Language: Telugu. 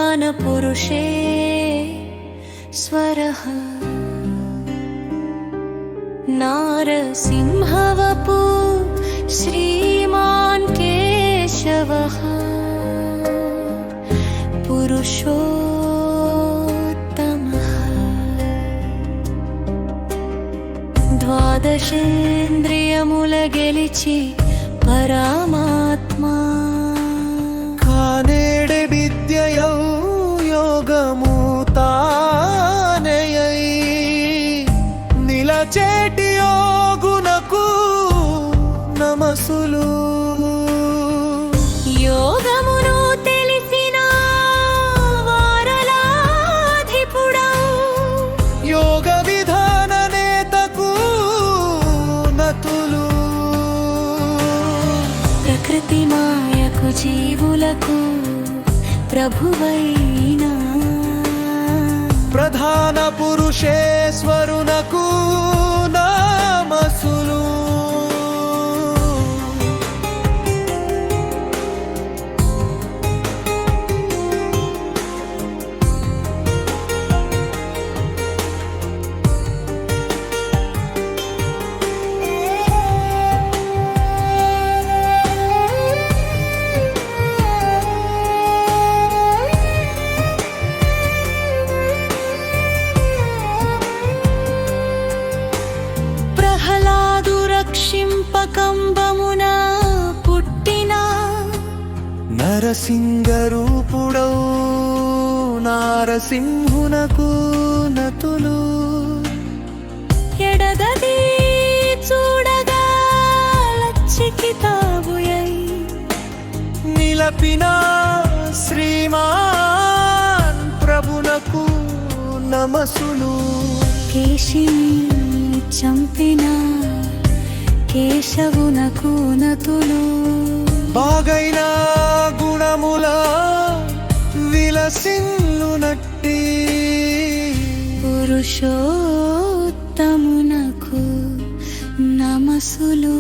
प्रधानपुरुषे स्वरः नारसिंहवपु श्रीमान् केशवः पुरुषोत्तमः द्वादशेन्द्रियमुल गेलिचि परमात्मा कानेडे विद्ययौ योगमु तानेयै निलचेटि योगुनकु नमस्सुलु योगमुनु तेलिसिन वारलाधिपुडौ योग विधान नेतकु नतुलु प्रकृति मायकु जीवुలకు ప్రభువైనా ప్రధాన పురుషేశ్వరునకు నమస్సులు రక్షింపకంబమున పుట్టిన నరసింగరూపుడౌ నారసింహునకు నతులు ఎడదది చూడగా లచ్చికితాబుయై నిలపిన శ్రీమాన్ ప్రభునకు నమస్సులు కేశిని చంపిన కేశవునకు నతులు బాగైన గుణముల విలసిల్లునట్టి పురుషోత్తమునకు నమస్సులు